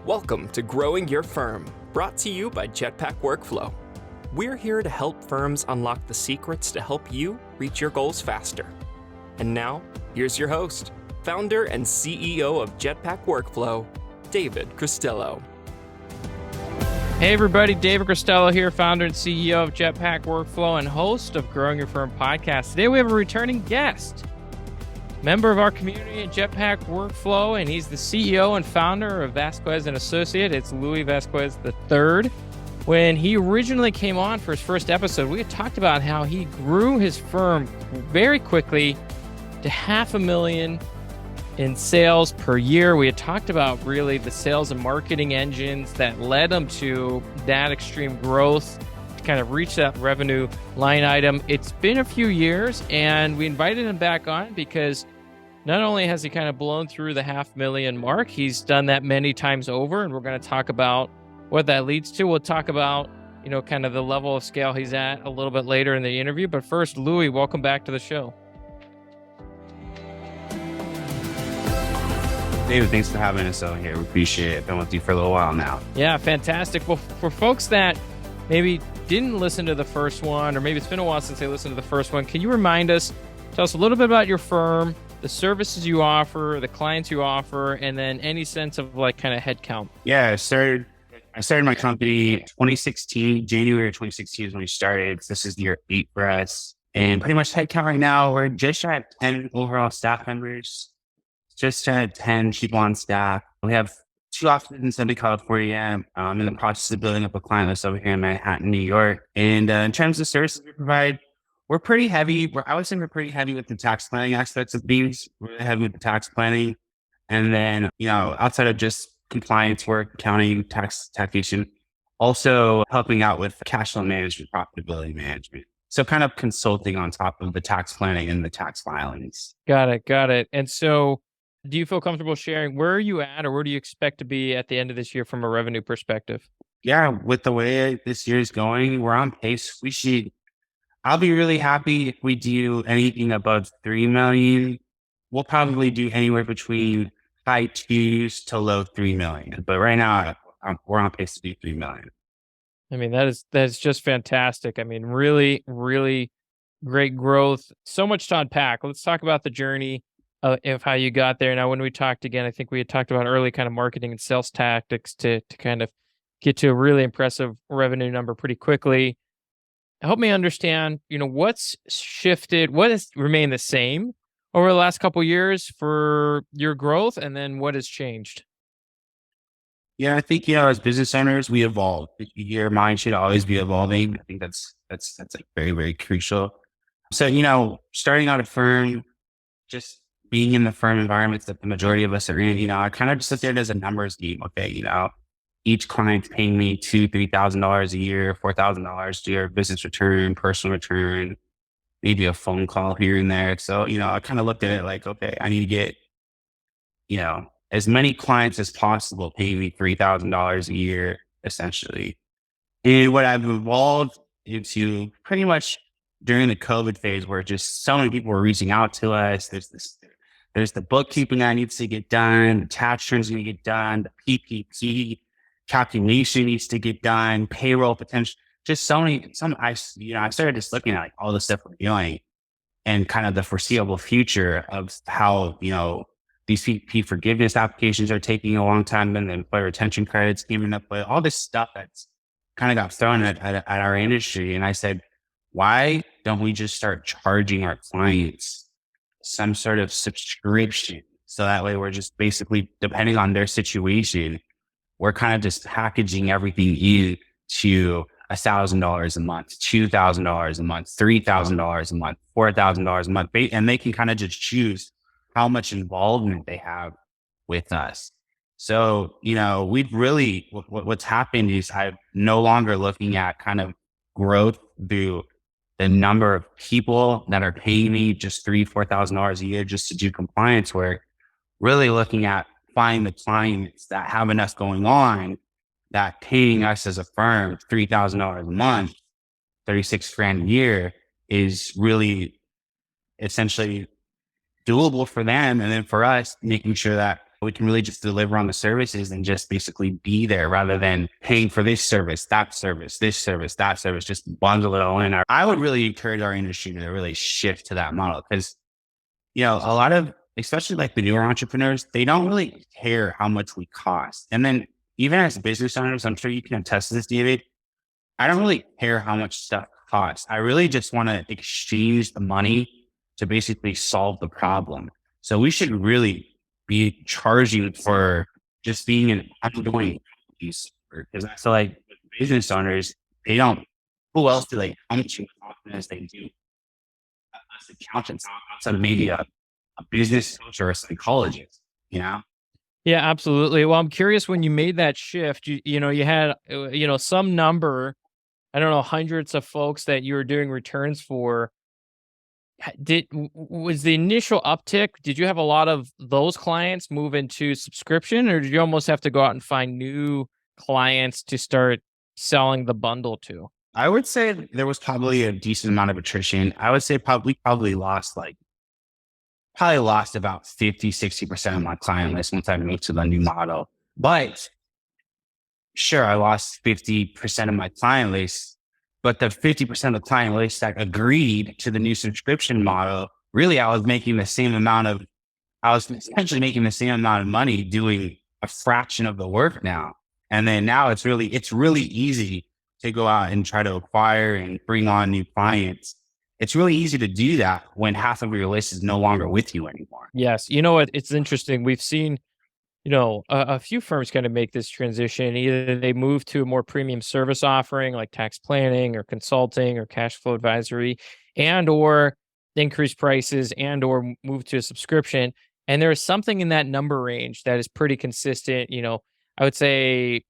Welcome to Growing Your Firm, brought to you by Jetpack Workflow. We're here to help firms unlock the secrets to help you reach your goals faster. And now, here's your host, founder and CEO of Jetpack Workflow, David Cristello. Hey everybody, David Cristello here, founder and CEO of Jetpack Workflow and host of Growing Your Firm podcast. Today we have a returning guest, member of our community at Jetpack Workflow, and he's the CEO and founder of Vazquez and Associates. It's Louie Vazquez III. When he originally came on for his first episode, we had talked about how he grew his firm very quickly to $500,000 in sales per year. We had talked about really the sales and marketing engines that led him to that extreme growth to kind of reach that revenue line item. It's been a few years, and we invited him back on because not only has he kind of blown through the $500,000 mark, he's done that many times over, and we're going to talk about what that leads to. We'll talk about, kind of the level of scale he's at a little bit later in the interview. But first, Louie, welcome back to the show. David, thanks for having us over here. We appreciate it. Been with you for a little while now. Yeah, fantastic. Well, for folks that maybe didn't listen to the first one, or maybe it's been a while since they listened to the first one, can you remind us, tell us a little bit about your firm, the services you offer, the clients you offer, and then any sense of kind of headcount? Yeah, I started my company 2016, January of 2016 is when we started. This is year 8 for us. And pretty much headcount right now, we're just shy of 10 overall staff members. Just 10 people on staff. We have 2 offices in Southern California. I'm in the process of building up a client list over here in Manhattan, New York. And in terms of services we provide, we're pretty heavy. I would say we're pretty heavy with the tax planning aspects of things. We're really heavy with the tax planning. And then, outside of just compliance work, accounting, taxation, also helping out with cash flow management, profitability management. So kind of consulting on top of the tax planning and the tax filings. Got it. And so, do you feel comfortable sharing where are you at, or where do you expect to be at the end of this year from a revenue perspective? Yeah, with the way this year is going, we're on pace. I'll be really happy if we do anything above 3 million. We'll probably do anywhere between high 2s to low 3 million. But right now, we're on pace to do 3 million. I mean, that is just fantastic. I mean, really, really great growth. So much to unpack. Let's talk about the journey of how you got there. Now, when we talked again, I think we had talked about early kind of marketing and sales tactics to kind of get to a really impressive revenue number pretty quickly. Help me understand, what's shifted, what has remained the same over the last couple of years for your growth, and then what has changed? Yeah, I think, as business owners, we evolve. Your mind should always be evolving. I think that's like very, very crucial. So, starting out a firm, just being in the firm environments that the majority of us are in, I kind of just sit there as a numbers game. Okay, each client's paying me $2,000, $3,000 a year, $4,000 to your business return, personal return, maybe a phone call here and there. So, I kind of looked at it like, okay, I need to get, as many clients as possible paying me $3,000 a year, essentially. And what I've evolved into pretty much during the COVID phase, where just so many people were reaching out to us. There's the bookkeeping that needs to get done, the tax returns need to get done, the PPP calculation needs to get done, payroll potential, just so many. I started just looking at all the stuff we're doing and kind of the foreseeable future of how, these PPP forgiveness applications are taking a long time, and the employee retention credits came up with all this stuff that's kind of got thrown at our industry. And I said, why don't we just start charging our clients some sort of subscription? So that way we're just basically, depending on their situation, we're kind of just packaging everything in to $1,000 a month, $2,000 a month, $3,000 a month, $4,000 a month. And they can kind of just choose how much involvement they have with us. So, we've really, what's happened is I'm no longer looking at kind of growth through the number of people that are paying me just $3,000, $4,000 a year just to do compliance work. Really looking at finding the clients that have enough going on, that paying us as a firm $3,000 a month, $36,000 a year is really essentially doable for them. And then for us, making sure that We can really just deliver on the services and just basically be there rather than paying for this service, that service, this service, that service, just bundle it all in. I would really encourage our industry to really shift to that model because, a lot of, especially like the newer entrepreneurs, they don't really care how much we cost. And then even as business owners, I'm sure you can attest to this, David, I don't really care how much stuff costs. I really just want to exchange the money to basically solve the problem. So we should really be charging for just being an ongoing piece. Because I feel like business owners, they don't, who else do they come to as they do? As accountants, outside of maybe a business coach or a psychologist, Yeah, absolutely. Well, I'm curious when you made that shift, you had, some number, I don't know, hundreds of folks that you were doing returns for. Was the initial uptick, did you have a lot of those clients move into subscription, or did you almost have to go out and find new clients to start selling the bundle to? I would say there was probably a decent amount of attrition. I would say probably lost about 50-60% of my client list once I moved to the new model. But sure, I lost 50% of my client list, but the 50% of the client list that agreed to the new subscription model, really, I was essentially making the same amount of money doing a fraction of the work now. And then now it's really easy to go out and try to acquire and bring on new clients. It's really easy to do that when half of your list is no longer with you anymore. Yes. You know what? It's interesting. We've seen, a few firms kind of make this transition. Either they move to a more premium service offering like tax planning or consulting or cash flow advisory, and or increase prices and or move to a subscription. And there is something in that number range that is pretty consistent. I would say,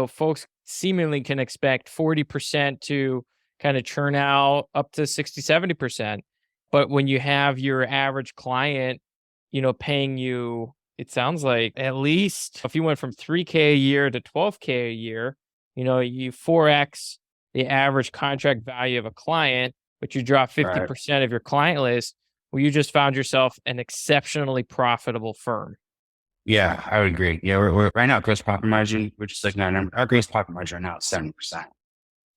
folks seemingly can expect 40% to kind of churn out up to 60-70%. But when you have your average client, paying you, it sounds like at least if you went from 3K a year to 12K a year, you 4X the average contract value of a client, but you drop 50% of your client list. Well, you just found yourself an exceptionally profitable firm. Yeah, I would agree. Yeah, we're right now gross profit margin. We're just looking at our gross profit margin right now is 70%.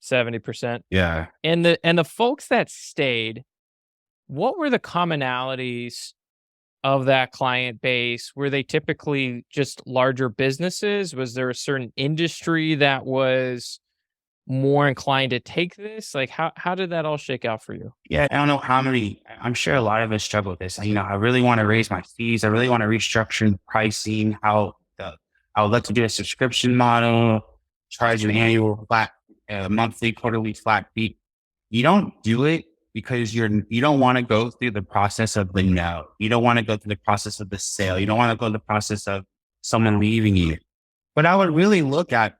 70%. Yeah. And the folks that stayed, what were the commonalities of that client base? Were they typically just larger businesses? Was there a certain industry that was more inclined to take this? Like how did that all shake out for you? Yeah, I don't know I'm sure a lot of us struggle with this. I really want to raise my fees. I really want to restructure the pricing. I would like to do a subscription model, charge an annual flat, monthly, quarterly flat fee. You don't do it because you don't want to go through the process of the no. You don't want to go through the process of the sale. You don't want to go through the process of someone leaving you. But I would really look at,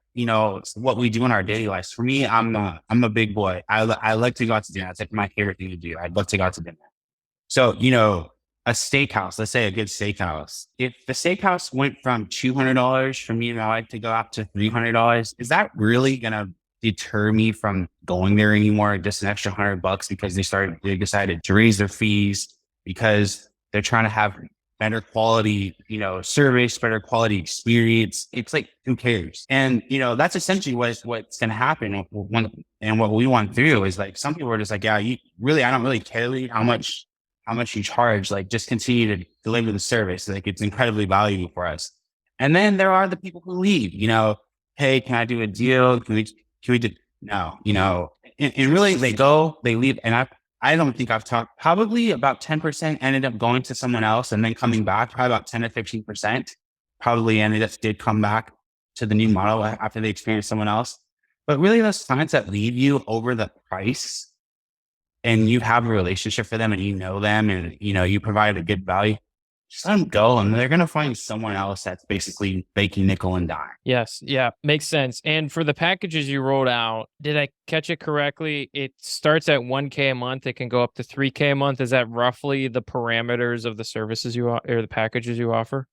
what we do in our daily lives. For me, I'm a big boy. I like to go out to dinner. It's like my favorite thing to do. I'd love to go out to dinner. So, a steakhouse, let's say a good steakhouse. If the steakhouse went from $200 for me and I like to go out to $300, is that really going to deter me from going there anymore? Just an extra $100 because they decided to raise their fees because they're trying to have better quality, service, better quality experience. It's like, who cares? And, that's essentially what's going to happen and what we went through is like, some people are just like, yeah, I don't really care how much you charge, like just continue to deliver the service. Like it's incredibly valuable for us. And then there are the people who leave, hey, can I do a deal? Can we do, no, and really they leave. And I don't think I've talked, probably about 10% ended up going to someone else and then coming back. Probably about 10 or 15% probably did come back to the new model after they experienced someone else. But really those clients that leave you over the price and you have a relationship for them and you know them and, you provide a good value, just let them go and they're going to find someone else that's basically making nickel and dime. Yes. Yeah. Makes sense. And for the packages you rolled out, did I catch it correctly? It starts at 1K a month. It can go up to 3K a month. Is that roughly the parameters of the services or the packages you offer?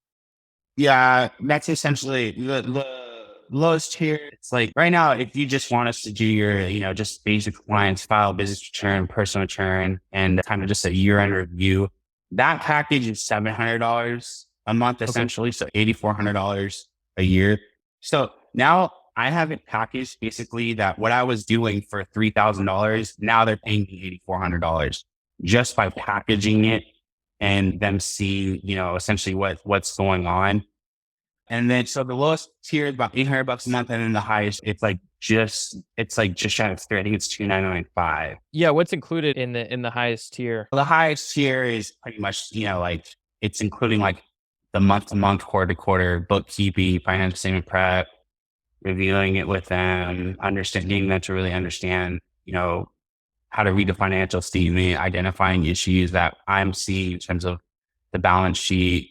Yeah, that's essentially the lowest tier. It's like right now, if you just want us to do your, just basic compliance, file, business return, personal return, and kind of just a year-end review, that package is $700 a month, essentially. So $8,400 a year. So now I have it packaged basically that what I was doing for $3,000, now they're paying me $8,400 just by packaging it and them seeing, essentially what's going on. And then, so the lowest tier is about $800 a month. And then the highest, it's just shy of three. I think it's $2,995. Yeah. What's included in the highest tier? The highest tier is pretty much, it's including the month to month, quarter to quarter bookkeeping, financial statement prep, reviewing it with them, getting them to really understand, how to read the financial statement, identifying issues that I'm seeing in terms of the balance sheet,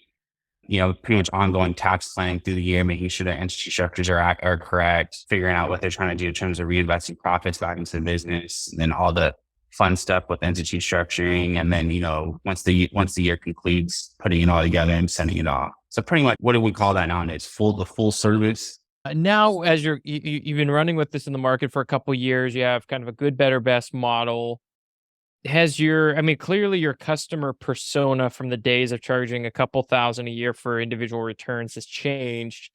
pretty much ongoing tax planning through the year, making sure that entity structures are correct, figuring out what they're trying to do in terms of reinvesting profits back into the business, and then all the fun stuff with entity structuring. And then, once the year concludes, putting it all together and sending it off. So pretty much, what do we call that nowadays? The full service. Now, as you've been running with this in the market for a couple of years, you have kind of a good, better, best model. Clearly your customer persona from the days of charging a couple thousand a year for individual returns has changed.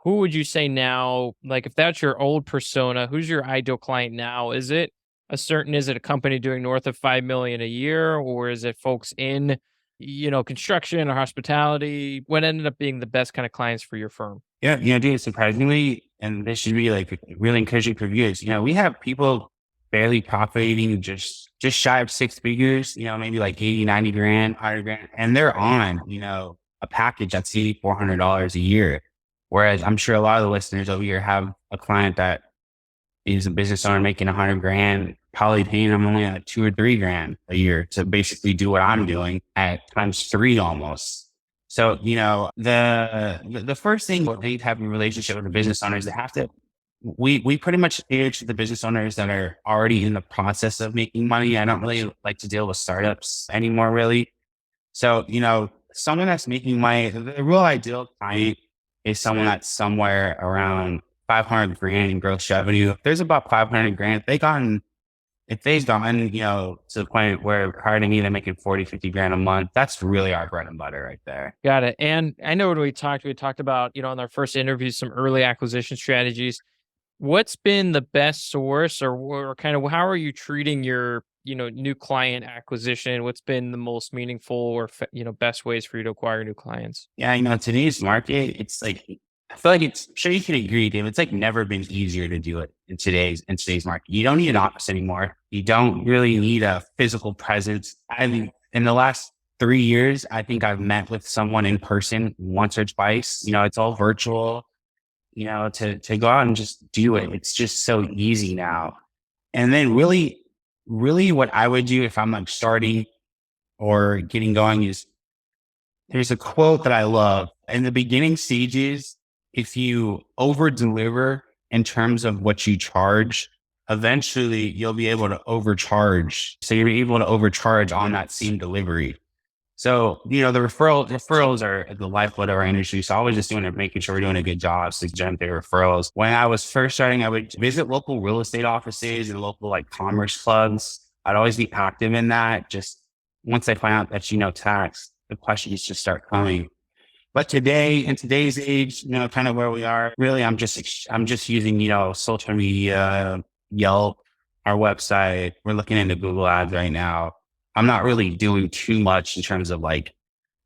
Who would you say now, if that's your old persona, who's your ideal client now? Is it a company doing north of 5 million a year, or is it folks in, construction or hospitality? What ended up being the best kind of clients for your firm? Yeah. Dude, surprisingly, and this should be really encouraging for viewers. We have people barely profiting just shy of six figures, maybe 80, 90 grand, 100 grand. And they're on, a package that's $8,400 a year. Whereas I'm sure a lot of the listeners over here have a client that is a business owner making 100 grand, probably paying them only like 2 or 3 grand a year to basically do what I'm doing at times 3 almost. So, the first thing when they have a relationship with the business owners, they have to, we pretty much cater to the business owners that are already in the process of making money. I don't really like to deal with startups anymore, really. So, someone that's making money, the real ideal client is someone that's somewhere around 500 grand in gross revenue. If there's about 500 grand, if they've gotten, to the point where hiring me, they're making 40, 50 grand a month. That's really our bread and butter right there. Got it. And I know when we talked about, in our first interview, some early acquisition strategies. What's been the best source or kind of how are you treating your, new client acquisition? What's been the most meaningful or, best ways for you to acquire new clients? Yeah. Today's market, it's I feel like I'm sure you can agree, Dave. It's never been easier to do it in today's market. You don't need an office anymore. You don't really need a physical presence. I mean, in the last 3 years, I think I've met with someone in person once or twice. It's all virtual. To go out and just do it. It's just so easy now. And then really what I would do if I'm starting or getting going is there's a quote that I love. In the beginning stages, if you over deliver in terms of what you charge, eventually you'll be able to overcharge. So you'll be able to overcharge on that same delivery. So, the referrals are the lifeblood of our industry. So I was just making sure we're doing a good job to generate referrals. When I was first starting, I would visit local real estate offices and local commerce clubs. I'd always be active in that. Just once I find out that, tax, the questions just start coming. But today, in today's age, kind of where we are, really, I'm just using, social media, Yelp, our website. We're looking into Google ads right now. I'm not really doing too much in terms of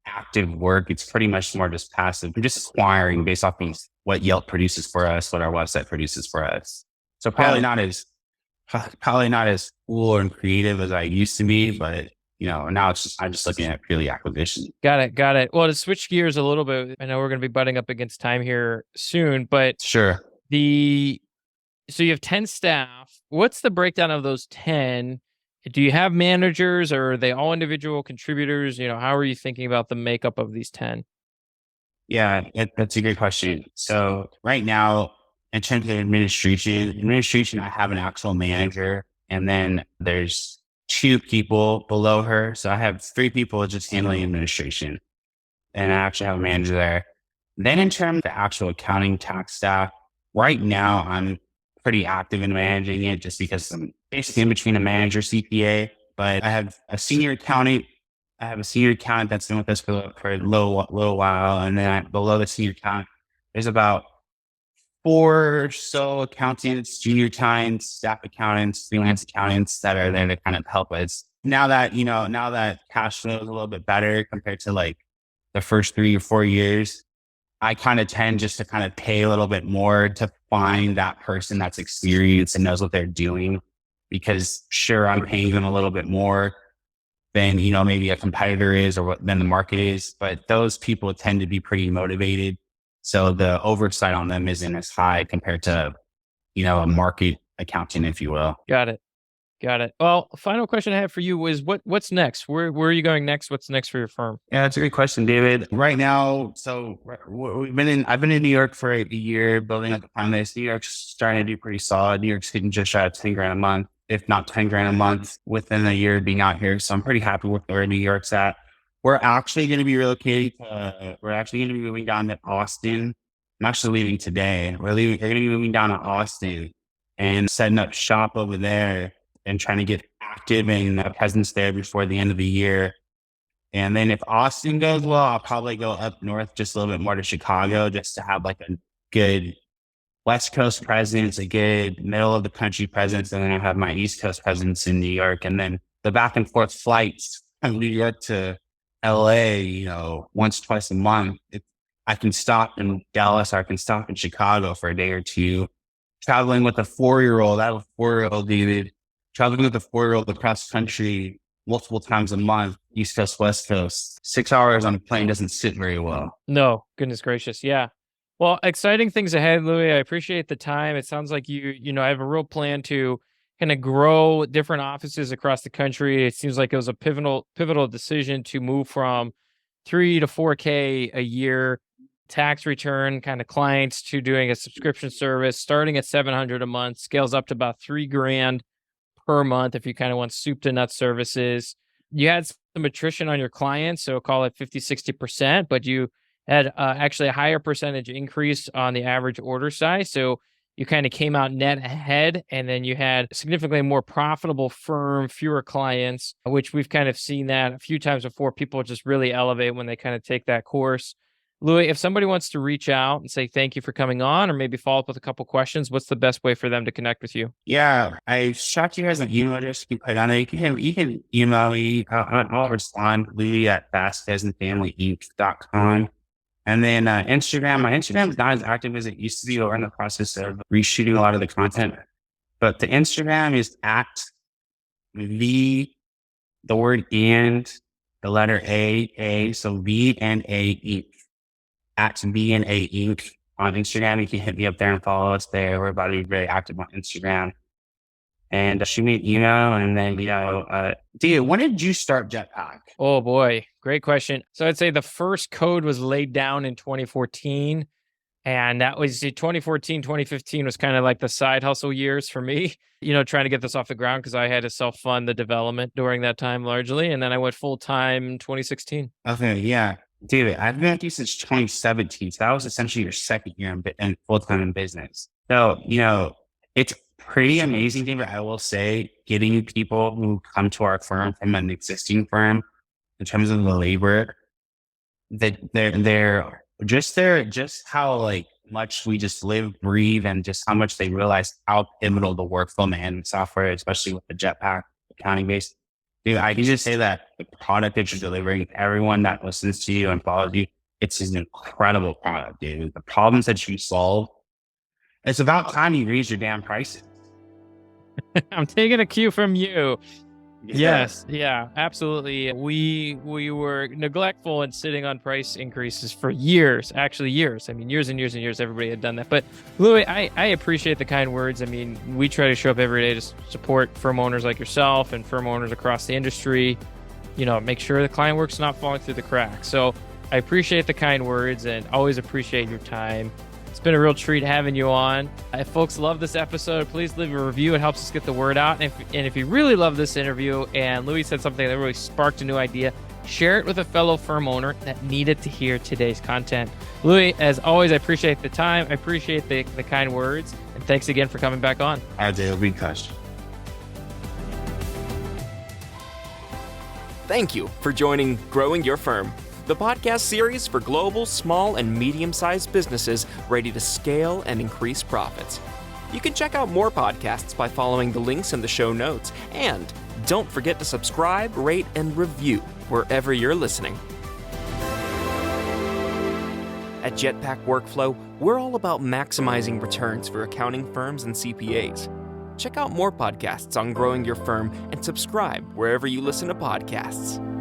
active work. It's pretty much more just passive. I'm just acquiring based off of what Yelp produces for us, what our website produces for us. So probably not as cool and creative as I used to be, but now I'm just looking at purely acquisition. Got it. Well, to switch gears a little bit, I know we're going to be butting up against time here soon, but sure. So you have 10 staff. What's the breakdown of those 10? Do you have managers or are they all individual contributors? How are you thinking about the makeup of these 10? Yeah, that's a great question. So right now, in terms of administration, I have an actual manager and then there's 2 people below her. So I have 3 people just handling administration and I actually have a manager there. Then in terms of the actual accounting tax staff, right now I'm pretty active in managing it just because I'm basically in between a manager CPA, but I have a senior accountant I have a senior accountant that's been with us for a little while. And then below the senior accountant, there's about 4 or so accountants, junior accountants, staff accountants, freelance accountants that are there to kind of help us. Now that, now that cash flow is a little bit better compared to like the first 3 or 4 years, I kind of tend just to kind of pay a little bit more to find that person that's experienced and knows what they're doing. Because sure, I'm paying them a little bit more than, maybe a competitor is or than the market is, but those people tend to be pretty motivated. So the oversight on them isn't as high compared to, a market accountant, if you will. Got it. Well, final question I have for you is what's next? Where are you going next? What's next for your firm? Yeah, that's a great question, David. Right now, so I've been in New York for a year building up the plan list. New York's starting to do pretty solid. New York's hitting just shy of 10 grand a month, if not 10 grand a month within a year of being out here. So I'm pretty happy with where New York's at. We're actually going to be relocating. We're actually going to be moving down to Austin. I'm actually leaving today. We're going to be moving down to Austin and setting up shop over there and trying to get active in a presence there before the end of the year. And then if Austin goes well, I'll probably go up north just a little bit more to Chicago just to have like a good West Coast presence, a good middle of the country presence. And then I have my East Coast presence in New York. And then the back and forth flights from New York to LA, once, twice a month. I can stop in Dallas or I can stop in Chicago for a day or two. Traveling with a 4-year-old, I have a 4-year-old, David. Traveling with a 4-year-old across country multiple times a month, East Coast, West Coast, 6 hours on a plane doesn't sit very well. No, goodness gracious. Yeah. Well, exciting things ahead, Louie. I appreciate the time. It sounds like you have a real plan to kind of grow different offices across the country. It seems like it was a pivotal decision to move from 3 to 4K a year tax return kind of clients to doing a subscription service, starting at $700 a month, scales up to about $3,000 per month if you kind of want soup to nuts services. You had some attrition on your clients, so call it 50-60%, but you had actually a higher percentage increase on the average order size. So you kind of came out net ahead, and then you had a significantly more profitable firm, fewer clients, which we've kind of seen that a few times before. People just really elevate when they kind of take that course. Louie, if somebody wants to reach out and say thank you for coming on, or maybe follow up with a couple questions, what's the best way for them to connect with you? Yeah, I shot you guys an email address. You can put on there. You can email me. I'll respond. Louie at VazquezandFamilyInc.com. And then Instagram. My Instagram is not as active as it used to be. We're in the process of reshooting a lot of the content. But the Instagram is at the word and the letter A. So V and A Inc. At V and A Inc. on Instagram. You can hit me up there and follow us there. We're about to be very active on Instagram. And shoot me an email. And then, Dude, when did you start Jetpack? Oh boy, great question. So I'd say the first code was laid down in 2014. And that was 2014, 2015 was kind of like the side hustle years for me, trying to get this off the ground because I had to self-fund the development during that time largely. And then I went full time in 2016. Okay, yeah. David, I've been at you since 2017. So that was essentially your second year in full-time in business. So, it's pretty amazing, David, I will say, getting people who come to our firm from an existing firm in terms of the labor, that they're just how much we just live, breathe, and just how much they realize how pivotal the workflow management software, especially with the Jetpack accounting base. Dude, I can just say that the product that you're delivering, everyone that listens to you and follows you, it's an incredible product, dude. The problems that you solve, it's about time you raise your damn prices. I'm taking a cue from you. Yeah. Yes. Yeah, absolutely. We were neglectful in sitting on price increases for years, actually years. I mean, years and years and years, everybody had done that. But Louie, I appreciate the kind words. I mean, we try to show up every day to support firm owners like yourself and firm owners across the industry, make sure the client work's not falling through the cracks. So I appreciate the kind words and always appreciate your time. It's been a real treat having you on. If folks love this episode, please leave a review. It helps us get the word out. And if you really love this interview and Louie said something that really sparked a new idea, share it with a fellow firm owner that needed to hear today's content. Louie, as always, I appreciate the time. I appreciate the kind words. And thanks again for coming back on. It'll be touched. Thank you for joining Growing Your Firm, the podcast series for global, small, and medium-sized businesses ready to scale and increase profits. You can check out more podcasts by following the links in the show notes, and don't forget to subscribe, rate, and review wherever you're listening. At Jetpack Workflow, we're all about maximizing returns for accounting firms and CPAs. Check out more podcasts on growing your firm and subscribe wherever you listen to podcasts.